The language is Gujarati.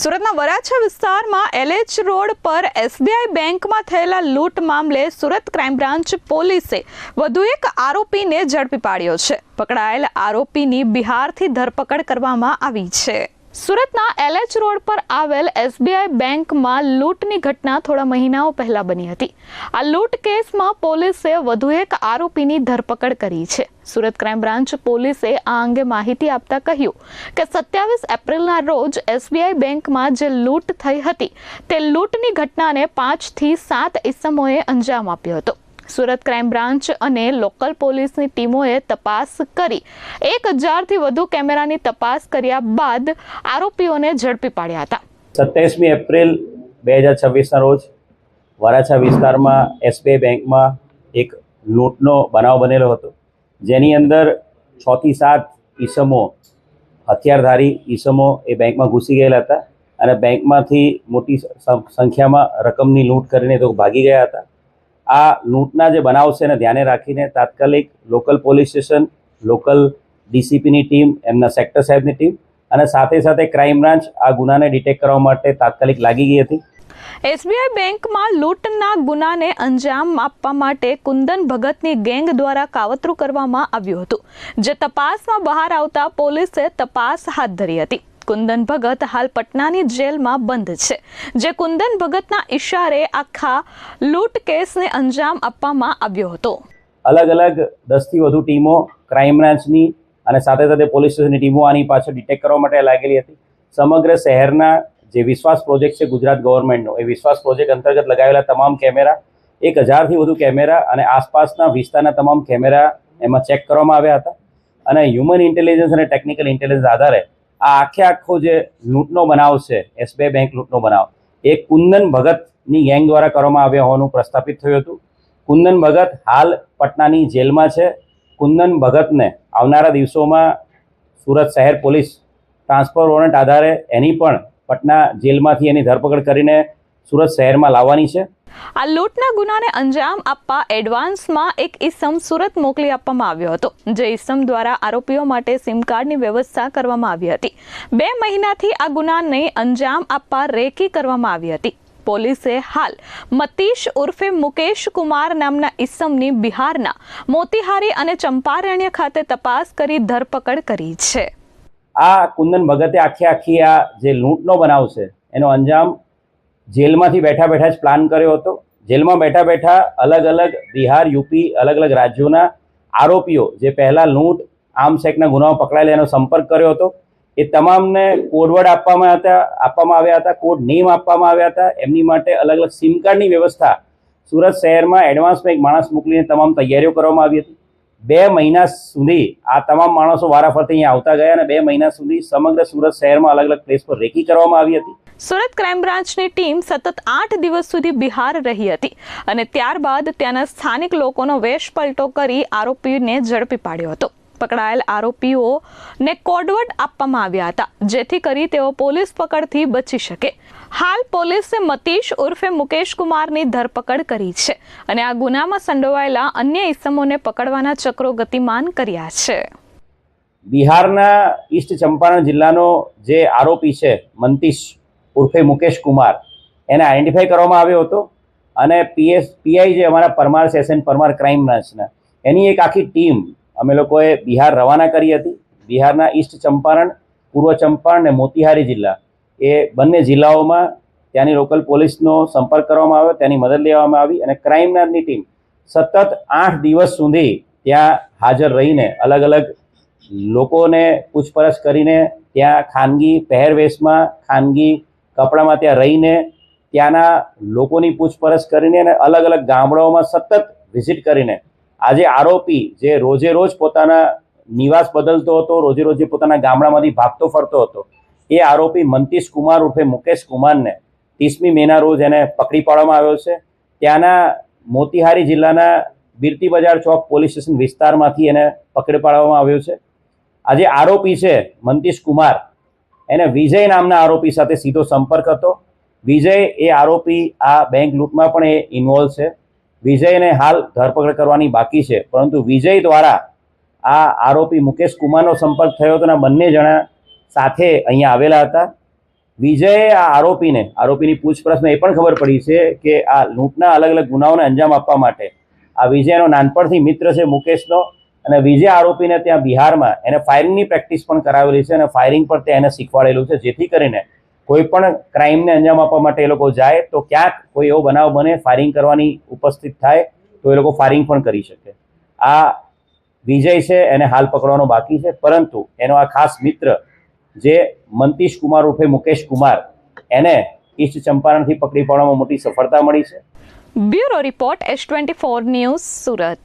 સુરતના વરાછા વિસ્તારમાં LH રોડ પર SBI બેંકમાં થયેલા લૂંટ મામલે સુરત ક્રાઇમ બ્રાન્ચ પોલીસે વધુ એક આરોપીને ઝડપી પાડ્યો છે. પકડાયેલ આરોપીની બિહારથી ધરપકડ કરવામાં આવી છે. સુરતના LH રોડ પર આવેલ SBI બેંકમાં લૂંટની ઘટના થોડા મહિનાઓ પહેલા બની હતી. આ લૂંટ કેસમાં પોલીસે વધુ એક આરોપીની ધરપકડ કરી છે. સુરત ક્રાઇમ બ્રાન્ચ પોલીસે આ અંગે માહિતી આપતા કહ્યું કે 27 એપ્રિલના રોજ SBI બેંકમાં જે લૂંટ થઈ હતી તે લૂંટની ઘટનાને 5 થી 7 ઇસમોએ અંજામ આપ્યો હતો. સુરત ક્રાઇમ બ્રાન્ચ અને લોકલ પોલીસની ટીમોએ તપાસ કરી 1000થી વધુ કેમેરાની તપાસ કર્યા બાદ આરોપીઓને ઝડપી પાડ્યા હતા. 27 એપ્રિલ 2026ના રોજ વરાછા વિસ્તારમાં SBI બેંકમાં એક લૂંટનો બનાવ બનેલો હતો, જેની અંદર 6 થી 7 ઈસમો, હથિયારધારી ઈસમો એ બેંકમાં ઘૂસી ગયેલા હતા અને બેંકમાંથી મોટી સંખ્યામાં રકમની લૂંટ કરીને તો ભાગી ગયા હતા. આ લૂંટના જે બનાવ છે એને ધ્યાને રાખીને તાત્કાલિક લોકલ પોલીસ સ્ટેશન, લોકલ DCPની ટીમ, એમના સેક્ટર સાહેબની ટીમ અને સાથે ક્રાઇમ બ્રાન્ચ આ ગુનાને ડિટેક્ટ કરવા માટે તાત્કાલિક લાગી ગઈ હતી. SBI બેંકમાં લૂંટના ગુનાને અંજામ આપવા માટે કુંદન ભગતની ગેંગ દ્વારા કાવતરું કરવામાં આવ્યું હતું, જે તપાસમાં બહાર આવતા પોલીસે તપાસ હાથ ધરી હતી. કુંદન ભગત હાલ પટનાની જેલમાં બંધ છે, જે કુંદન ભગતના ઇશારે આખા લૂંટ કેસને અંજામ આપવામાં આવ્યો હતો. અલગ 10થી વધુ ટીમો ક્રાઇમ બ્રાન્ચની અને સાથે પોલીસ સ્ટેશનની ટીમો આની પાછળ ડિટેક્ટ કરવા માટે લાગેલી હતી. સમગ્ર શહેરના જે વિશ્વાસ પ્રોજેક્ટ છે ગુજરાત ગવર્મેન્ટનો, એ વિશ્વાસ પ્રોજેક્ટ અંતર્ગત લગાવેલા તમામ કેમેરા, 1000થી વધુ કેમેરા અને આસપાસના વિસ્તારના તમામ કેમેરા એમાં ચેક કરવામાં આવ્યા હતા અને હ્યુમન ઇન્ટેલિજન્સ અને ટેકનિકલ ઇન્ટેલિજન્સ આધારે આ આખો જે લૂંટનો બનાવ છે, SBI બેંક લૂંટનો બનાવ, એ કુંદન ભગતની ગેંગ દ્વારા કરવામાં આવ્યા હોવાનું પ્રસ્થાપિત થયું હતું. કુંદન ભગત હાલ પટનાની જેલમાં છે. કુંદન ભગતને આવનારા દિવસોમાં સુરત શહેર પોલીસ ટ્રાન્સફર વોરંટ આધારે એની પણ પટના જેલમાંથી એની ધરપકડ કરીને સુરત શહેરમાં લાવવાની છે. આ લૂંટના ગુનાને અંજામ આપવા એડવાન્સમાં એક ઇસમ સુરત મોકલી આપવામાં આવ્યો હતો, જે ઇસમ દ્વારા આરોપીઓ માટે સિમ કાર્ડની વ્યવસ્થા કરવામાં આવી હતી. 2 મહિનાથી આ ગુનાને અંજામ આપવા રેકી કરવામાં આવી હતી. પોલીસે હાલ મતીશ ઉર્ફે મુકેશ કુમાર નામના ઇસમની બિહારના મોતીહારી અને ચંપારણ્ય ખાતે તપાસ કરી ધરપકડ કરી છે. આ કુંદન ભગતે આખી આ જે લૂંટનો બનાવ છે એનો અંજામ જેલમાંથી બેઠા જ પ્લાન કર્યો હતો. જેલમાં બેઠા અલગ બિહાર, યુપી, અલગ રાજ્યોના આરોપીઓ જે પહેલા લૂંટ, આર્મ્સ એક્ટના ગુનાઓ પકડાયેલા એનો સંપર્ક કર્યો હતો. એ તમામને કોડવર્ડ આપવામાં આવ્યા હતા, કોડ નેમ આપવામાં આવ્યા હતા. એમની માટે અલગ સિમ કાર્ડની વ્યવસ્થા સુરત શહેરમાં એડવાન્સમાં એક માણસ મોકલીને તમામ તૈયારીઓ કરવામાં આવી હતી. 2 મહિના સુધી આ તમામ માણસો વારાફરતી અહીંયા આવતા ગયા અને 2 મહિના સુધી સમગ્ર સુરત શહેરમાં અલગ પ્લેસ પર રેકી કરવામાં આવી હતી. સુરત ક્રાઇમ બ્રાન્ચની ટીમ સતત 8 દિવસ સુધી બિહાર રહી હતી અને ત્યારબાદ ત્યાંના સ્થાનિક લોકોનો વેશ પલટો કરી આરોપીને ઝડપી પાડ્યો હતો. પકડાયેલ આરોપીઓને કોડવર્ડ આપવામાં આવ્યા હતા, જેથી કરી તેઓ પોલીસ પકડથી બચી શકે. હાલ પોલીસે મતીશ ઉર્ફે મુકેશ કુમારની ધરપકડ કરી છે અને આ ગુનામાં સંડોવાયેલા અન્ય ઇસમોને પકડવાના ચક્રો ગતિમાન કર્યા છે. બિહારના ઈસ્ટ ચંપારણ જિલ્લાનો જે આરોપી છે મતીશ ઉર્ફે મુકેશ કુમાર, એને આઈડેન્ટિફાઈ કરવામાં આવ્યો હતો અને PI જે અમારા પરમાર સેશન, પરમાર ક્રાઇમ બ્રાન્ચના, એની એક આખી ટીમ અમે લોકોએ બિહાર રવાના કરી હતી. બિહારના ઈસ્ટ ચંપારણ, પૂર્વ ચંપારણ અને મોતીહારી જિલ્લા, એ બંને જિલ્લાઓમાં ત્યાંની લોકલ પોલીસનો સંપર્ક કરવામાં આવ્યો, ત્યાંની મદદ લેવામાં આવી અને ક્રાઇમ બ્રાન્ચની ટીમ સતત 8 દિવસ સુધી ત્યાં હાજર રહીને અલગ લોકોને પૂછપરછ કરીને, ત્યાં ખાનગી પહેરવેશમાં, ખાનગી કપડામાં ત્યાં રહીને ત્યાંના લોકોની પૂછપરછ કરીને અને અલગ ગામડાઓમાં સતત વિઝિટ કરીને આજે આરોપી જે રોજ પોતાના નિવાસ બદલતો હતો, રોજે પોતાના ગામડામાંથી ભાગતો ફરતો હતો, એ આરોપી મતીશ કુમાર ઉર્ફે મુકેશ કુમારને 30મી મેના રોજ એને પકડી પાડવામાં આવ્યો છે. ત્યાંના મોતીહારી જિલ્લાના બિરતી બજાર ચોક પોલીસ સ્ટેશન વિસ્તારમાંથી એને પકડી પાડવામાં આવ્યો છે. આજે આરોપી છે મતીશ કુમાર, એને વિજય નામના આરોપી સાથે સીધો સંપર્ક હતો. વિજય એ આરોપી આ બેંક લૂંટમાં પણ એ ઇન્વોલ્વ છે. વિજયને હાલ ધરપકડ કરવાની બાકી છે, પરંતુ વિજય દ્વારા આ આરોપી મુકેશ કુમારનો સંપર્ક થયો હતો અને બંને જણા સાથે અહીંયા આવેલા હતા. વિજયે આ આરોપીની પૂછપરછમાં એ પણ ખબર પડી છે કે આ લૂંટના અલગ અલગ ગુનાઓને અંજામ આપવા માટે આ વિજયનો નાનપણથી મિત્ર છે મુકેશનો, અને વિજય આરોપીને ત્યાં બિહારમાં એને ફાયરિંગની પ્રેક્ટિસ પણ કરાવેલી છે અને ફાયરિંગ પણ ત્યાં એને શીખવાડેલું છે, જેથી કરીને કોઈ પણ ક્રાઇમને અંજામ આપવા માટે એ લોકો જાય તો ક્યાંક કોઈ એવો બનાવ બને, ફાયરિંગ કરવાની ઉપસ્થિત થાય તો એ લોકો ફાયરિંગ પણ કરી શકે. આ વિજય છે એને હાલ પકડવાનો બાકી છે, પરંતુ એનો આ ખાસ મિત્ર જે મંતીશ કુમાર ઉર્ફે મુકેશ કુમાર, એને ઈસ્ટ ચંપારણથી પકડી પાડવામાં મોટી સફળતા મળી છે. Bureau report S24 news, Surat.